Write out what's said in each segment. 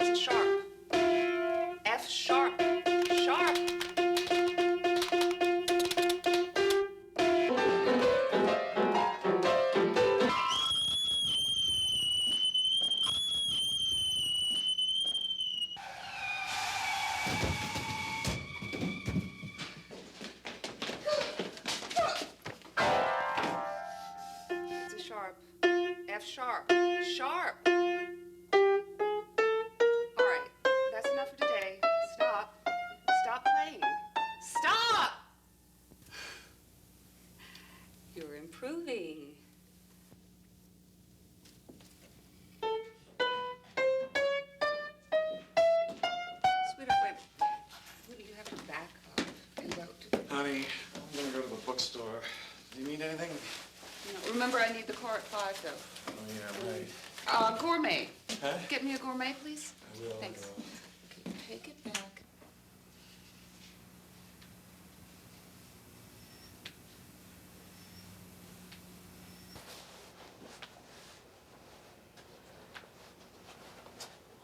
It's a sharp. F sharp. Sharp. It's a sharp. F sharp. Sharp. All right, that's enough for today. Stop. Stop playing. Stop! You're improving. Sweetheart, wait. Will you have to back up and go to the... Honey, I'm gonna go to the bookstore. Do you need anything? No, remember, I need the car at 5, though. Oh, yeah, right. Gourmet. Huh? Get me a gourmet, please. I will. Thanks. Okay, take it back.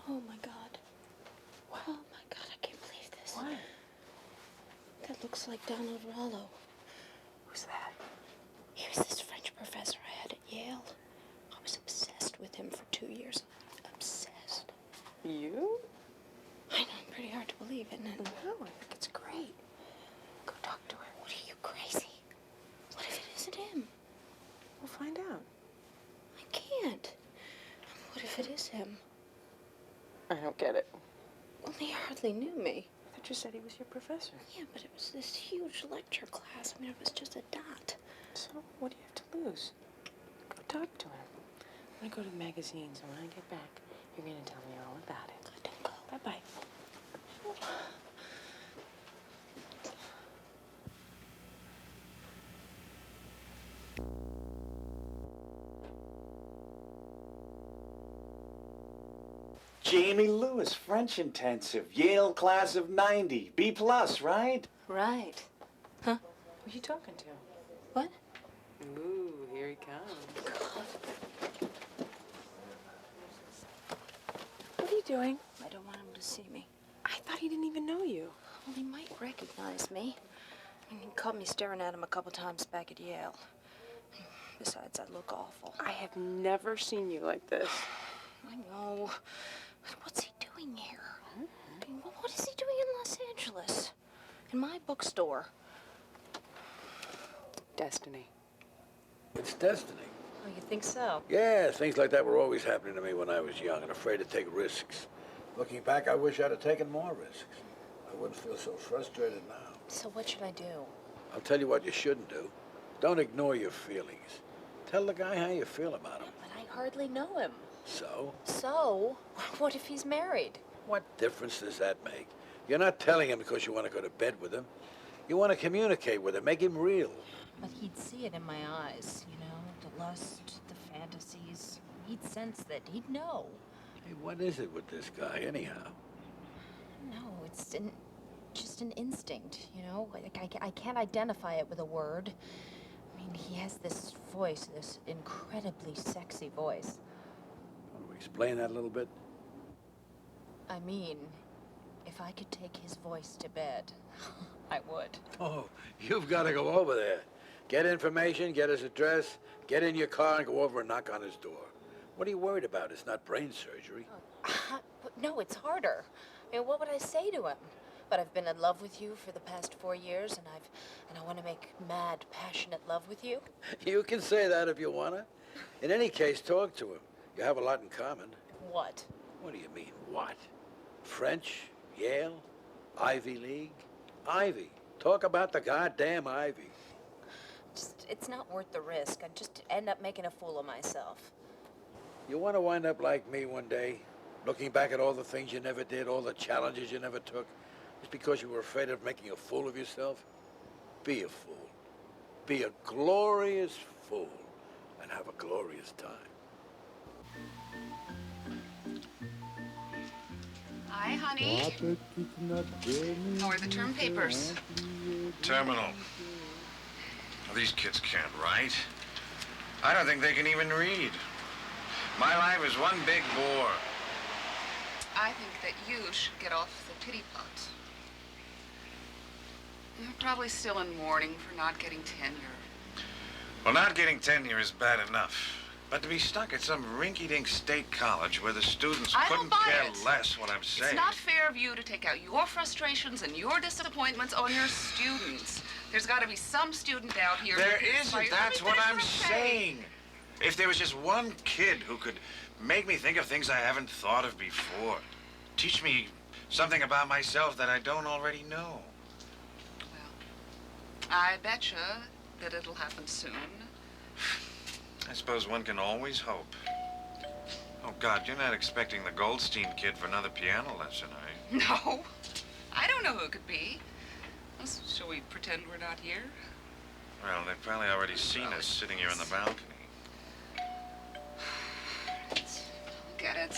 Oh my God. Wow. Oh my God, I can't believe this. What? That looks like Donald Rollo. Who's that? He was this French professor I had at Yale. I was obsessed with him for 2 years. Obsessed. You? I know, pretty hard to believe, isn't it? No, I think it's great. Go talk to her. What are you, crazy? What if it isn't him? We'll find out. I can't. What if it is him? I don't get it. Well, he hardly knew me. I thought you said he was your professor. Yeah, but it was this huge lecture class. I mean, it was just a dot. So, what do you have to lose? Go talk to him. I'm gonna go to the magazines, and when I get back, you're gonna tell me all about it. Don't go. Bye-bye. Jamie Lewis, French intensive, Yale class of 90, B plus, right? Right. Huh? Who are you talking to? What? Ooh, here he comes. What are you doing? I don't want him to see me. I thought he didn't even know you. Well, he might recognize me. I mean, he caught me staring at him a couple times back at Yale. Besides, I look awful. I have never seen you like this. I know. But what's he doing here? I mean, what is he doing in Los Angeles? In my bookstore? Destiny. It's destiny. Oh, you think so? Yeah, things like that were always happening to me when I was young and afraid to take risks. Looking back, I wish I'd have taken more risks. I wouldn't feel so frustrated now. So what should I do? I'll tell you what you shouldn't do. Don't ignore your feelings. Tell the guy how you feel about him. But I hardly know him. So? So? What if he's married? What difference does that make? You're not telling him because you want to go to bed with him. You want to communicate with him, make him real. But he'd see it in my eyes, you know, the lust, the fantasies. He'd sense that. He'd know. Hey, what is it with this guy, anyhow? No, it's just an instinct, you know? Like, I can't identify it with a word. I mean, he has this voice, this incredibly sexy voice. Want to explain that a little bit? I mean, if I could take his voice to bed, I would. Oh, you've got to go over there. Get information, get his address, get in your car and go over and knock on his door. What are you worried about? It's not brain surgery. But no, it's harder. I mean, what would I say to him? But I've been in love with you for the past 4 years, and I want to make mad, passionate love with you. You can say that if you want to. In any case, talk to him. You have a lot in common. What? What do you mean, what? French, Yale, Ivy League? Ivy. Talk about the goddamn Ivy. Just, it's not worth the risk. I'd just end up making a fool of myself. You want to wind up like me one day, looking back at all the things you never did, all the challenges you never took, just because you were afraid of making a fool of yourself? Be a fool. Be a glorious fool, and have a glorious time. Hi, honey. How are the term papers? Terminal. Well, these kids can't write. I don't think they can even read. My life is one big bore. I think that you should get off the pity pot. You're probably still in mourning for not getting tenure. Well, not getting tenure is bad enough. But to be stuck at some rinky-dink state college where the students I don't couldn't buy care it. less what I'm saying. It's not fair of you to take out your frustrations and your disappointments on your students. There's got to be some student out here. There who can inspire isn't. you. That's Let me what finish I'm saying. saying. If there was just one kid who could make me think of things I haven't thought of before, teach me something about myself that I don't already know. Well, I betcha that it'll happen soon. I suppose one can always hope. Oh, God, you're not expecting the Goldstein kid for another piano lesson, are you? No, I don't know who it could be. Shall we pretend we're not here? Well, they've probably already seen us sitting here on the balcony. Get it.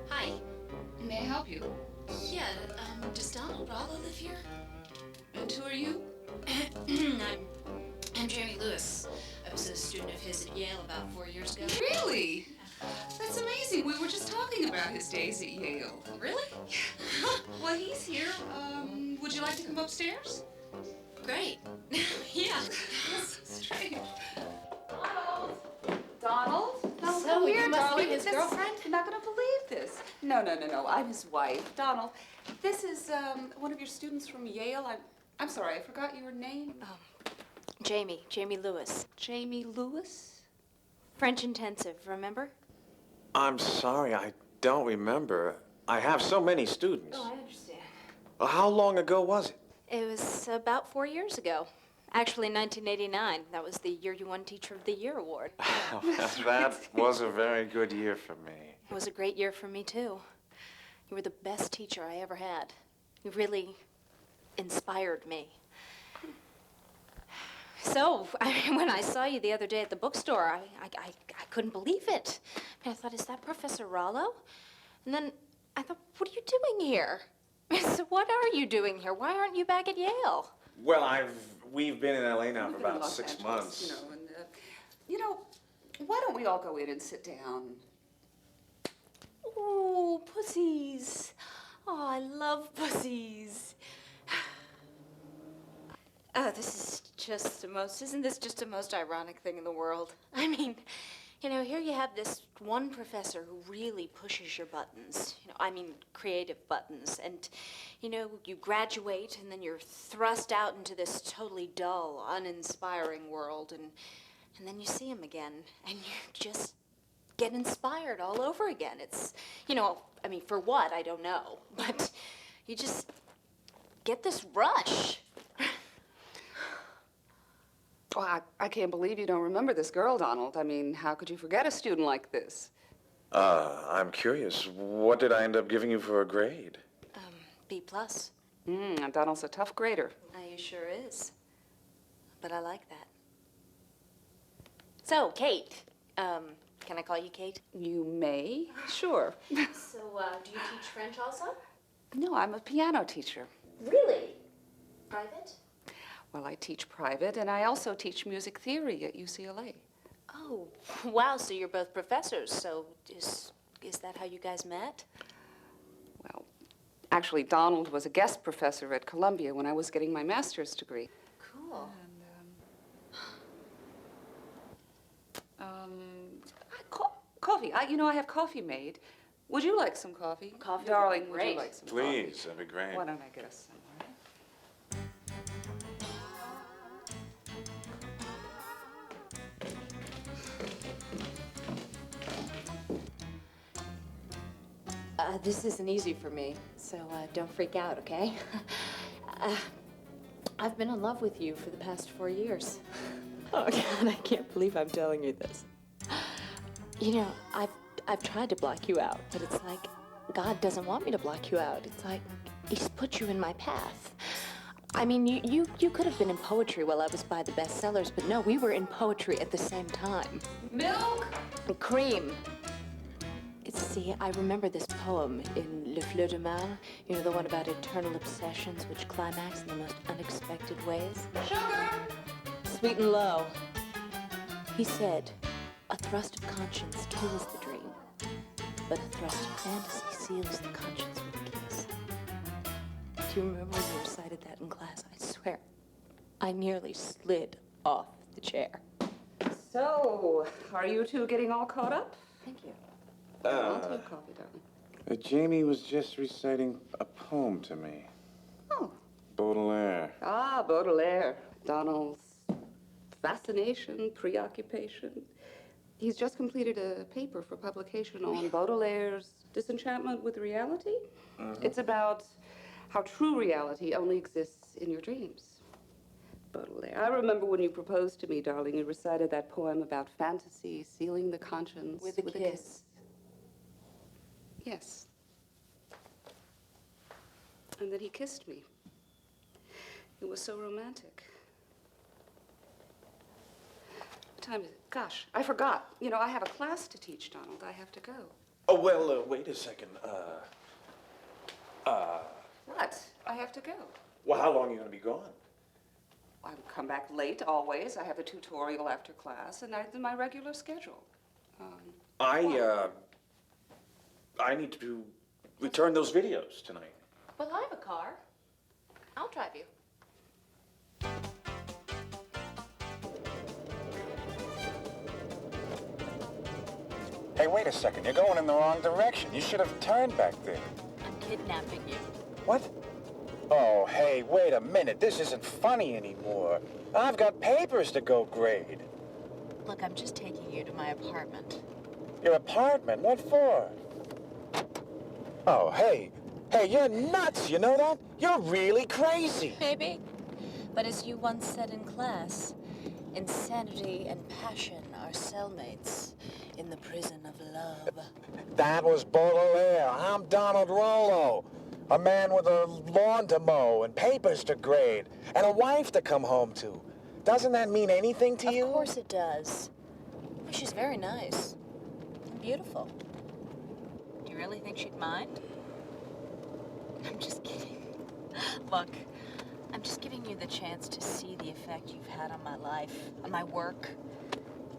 Hi. May I help you? Yeah, does Donald Rollo live here? And who are you? I'm Jamie Lewis. I was a student of his at Yale about 4 years ago. Really? That's amazing. We were just talking about his days at Yale. Really? Well, he's here. Would you like to come upstairs? Great. Yeah. Strange. Donald? Donald, So come you here, must be darling. his This- girlfriend? You're not going to believe this. No. I'm his wife. Donald, this is one of your students from Yale. I'm sorry, I forgot your name. Jamie Lewis. Jamie Lewis? French intensive, remember? I'm sorry, I don't remember. I have so many students. I understand. Well, how long ago was it? It was about 4 years ago. Actually, 1989. That was the year you won Teacher of the Year award. That was a very good year for me. It was a great year for me, too. You were the best teacher I ever had. You really inspired me. So, when I saw you the other day at the bookstore, I couldn't believe it. I thought, is that Professor Rollo? And then I thought, what are you doing here? So what are you doing here? Why aren't you back at Yale? Well, we've been in LA now for We've been in about Los 6 Angeles, months. You know, why don't we all go in and sit down? Oh, pussies. Oh, I love pussies. Oh, isn't this just the most ironic thing in the world? I mean, you know, here you have this one professor who really pushes your buttons. Creative buttons. And, you know, you graduate and then you're thrust out into this totally dull, uninspiring world. And then you see him again and you just get inspired all over again. It's, for what, I don't know. But you just get this rush. Well, I can't believe you don't remember this girl, Donald. I mean, how could you forget a student like this? I'm curious. What did I end up giving you for a grade? B+. Donald's a tough grader. He sure is. But I like that. So, Kate. Can I call you Kate? You may? Sure. So, do you teach French also? No, I'm a piano teacher. Really? Private? Well, I teach private, and I also teach music theory at UCLA. Oh, wow, so you're both professors. So is that how you guys met? Well, actually, Donald was a guest professor at Columbia when I was getting my master's degree. Cool. Coffee. I have coffee made. Would you like some coffee? Coffee would be Darling, would great. you like some Please, that'd be great. coffee? Why don't I get us some, all right? This isn't easy for me, so don't freak out, okay? I've been in love with you for the past 4 years. Oh, God, I can't believe I'm telling you this. You know, I've tried to block you out, but it's like God doesn't want me to block you out. It's like He's put you in my path. I mean, you could have been in poetry while I was by the bestsellers, but no, we were in poetry at the same time. Milk? And cream. See, I remember this poem in Le Fleur de Mal, you know, the one about eternal obsessions which climax in the most unexpected ways. Sugar? Sweet and low. He said, a thrust of conscience kills the dream, but a thrust of fantasy seals the conscience with a kiss. Do you remember when you recited that in class? I swear, I nearly slid off the chair. So, are you two getting all caught up? Thank you. I'll take coffee, darling. Jamie was just reciting a poem to me. Oh. Baudelaire. Ah, Baudelaire. Donald's fascination, preoccupation. He's just completed a paper for publication on Baudelaire's disenchantment with reality. It's about how true reality only exists in your dreams. Baudelaire. I remember when you proposed to me, darling, you recited that poem about fantasy, sealing the conscience With a kiss. Yes. And then he kissed me. It was so romantic. What time is it? Gosh, I forgot. You know, I have a class to teach, Donald. I have to go. Oh, well, wait a second. What? I have to go. Well, how long are you going to be gone? I come back late, always. I have a tutorial after class, and that's my regular schedule. I need to return those videos tonight. Well, I have a car. I'll drive you. Hey, wait a second. You're going in the wrong direction. You should have turned back there. I'm kidnapping you. What? Oh, hey, wait a minute. This isn't funny anymore. I've got papers to go grade. Look, I'm just taking you to my apartment. Your apartment? What for? Oh, hey, you're nuts, you know that? You're really crazy. Maybe. But as you once said in class, insanity and passion are cellmates in the prison of love. That was Baudelaire. I'm Donald Rollo. A man with a lawn to mow and papers to grade and a wife to come home to. Doesn't that mean anything to you? Of course it does. Well, she's very nice. And beautiful. Do you really think she'd mind? I'm just kidding. Look, I'm just giving you the chance to see the effect you've had on my life, on my work.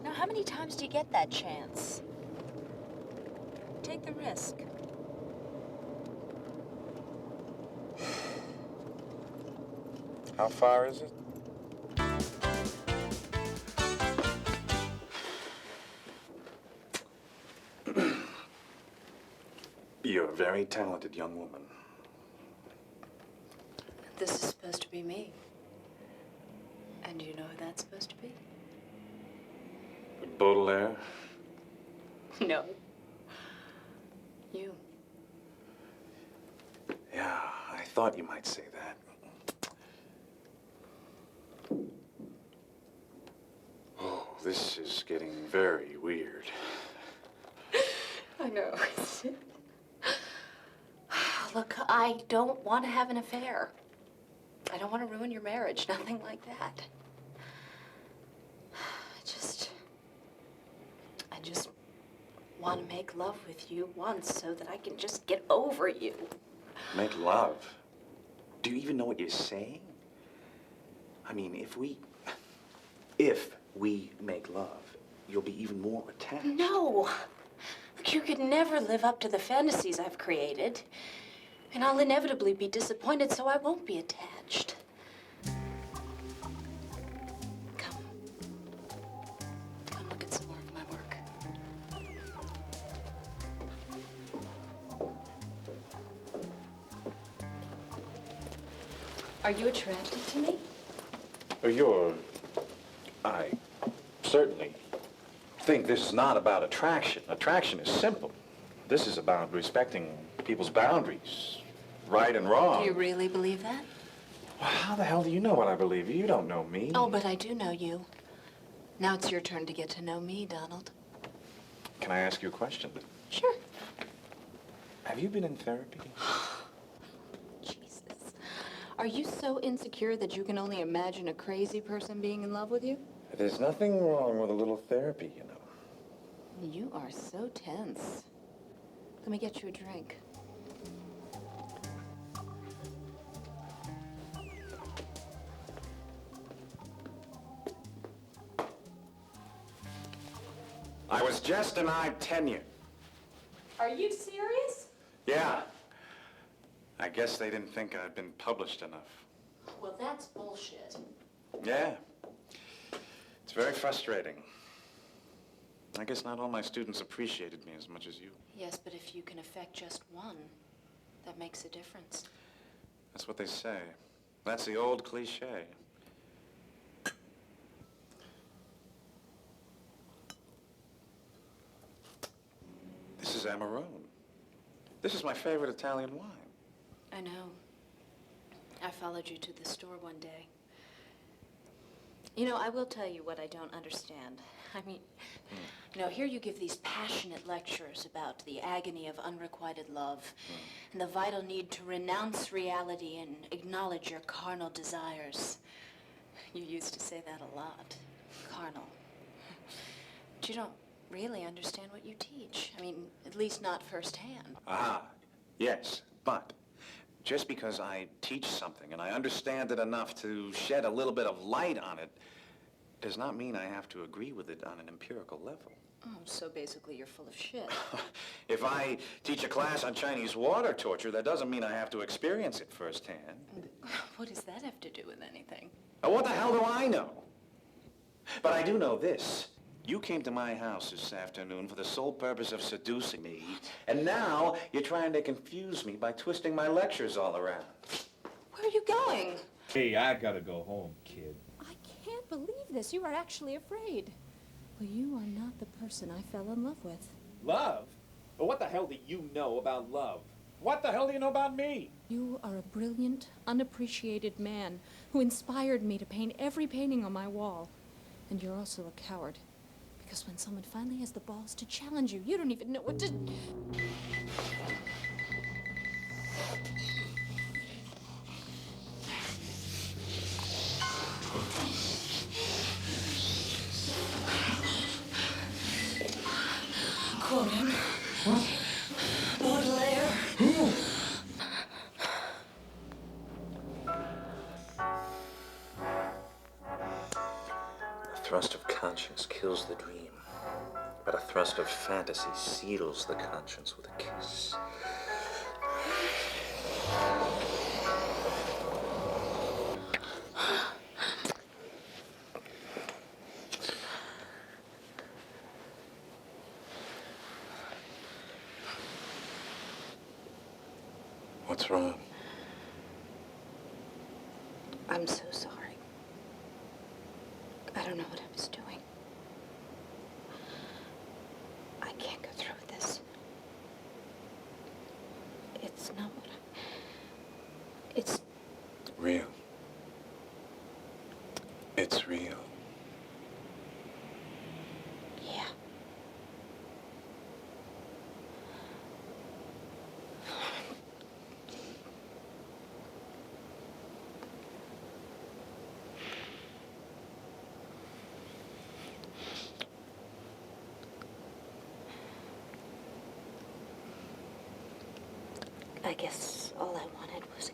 Now, how many times do you get that chance? Take the risk. How far is it? You're a very talented young woman. This is supposed to be me. And do you know who that's supposed to be? Baudelaire? No. You. Yeah, I thought you might say that. Oh, this is getting very weird. I know. Look, I don't want to have an affair. I don't want to ruin your marriage, nothing like that. I just want to make love with you once so that I can just get over you. Make love? Do you even know what you're saying? I mean, if we make love, you'll be even more attached. No. Look, you could never live up to the fantasies I've created. And I'll inevitably be disappointed, so I won't be attached. Come. Come look at some more of my work. Are you attracted to me? I certainly think this is not about attraction. Attraction is simple. This is about respecting people's boundaries, right and wrong. Do you really believe that? Well, how the hell do you know what I believe? You don't know me. Oh, but I do know you. Now it's your turn to get to know me, Donald. Can I ask you a question? Sure. Have you been in therapy? Jesus. Are Are you so insecure that you can only imagine a crazy person being in love with you? There's nothing wrong with a little therapy, you know. You are so tense. Let me get you a drink. I was just denied tenure. Are you serious? Yeah. I guess they didn't think I'd been published enough. Well, that's bullshit. Yeah. It's very frustrating. I guess not all my students appreciated me as much as you. Yes, but if you can affect just one, that makes a difference. That's what they say. That's the old cliche. This is Amarone. This is my favorite Italian wine. I know. I followed you to the store one day. You know, I will tell you what I don't understand. I mean, you know, here you give these passionate lectures about the agony of unrequited love and the vital need to renounce reality and acknowledge your carnal desires. You used to say that a lot. Carnal. But you don't really understand what you teach. I mean, at least not firsthand. Ah, yes, but just because I teach something and I understand it enough to shed a little bit of light on it does not mean I have to agree with it on an empirical level. Oh, so basically you're full of shit. If I teach a class on Chinese water torture, that doesn't mean I have to experience it firsthand. What does that have to do with anything? Now, what the hell do I know? But I do know this. You came to my house this afternoon for the sole purpose of seducing me, and now you're trying to confuse me by twisting my lectures all around. Where are you going? Hey, I gotta go home, kid. I can't believe this. You are actually afraid. Well, you are not the person I fell in love with. Love? But what the hell do you know about love? What the hell do you know about me? You are a brilliant, unappreciated man who inspired me to paint every painting on my wall. And you're also a coward. Because when someone finally has the balls to challenge you, you don't even know what to... Conan. What? Baudelaire. Who? A thrust of conscience kills the dream, but a thrust of fantasy seals the conscience with a kiss. What's wrong? I'm so sorry. I don't know what I was doing. I can't go through with this. It's not what it's Real. It's real. yeah. I guess all I wanted was a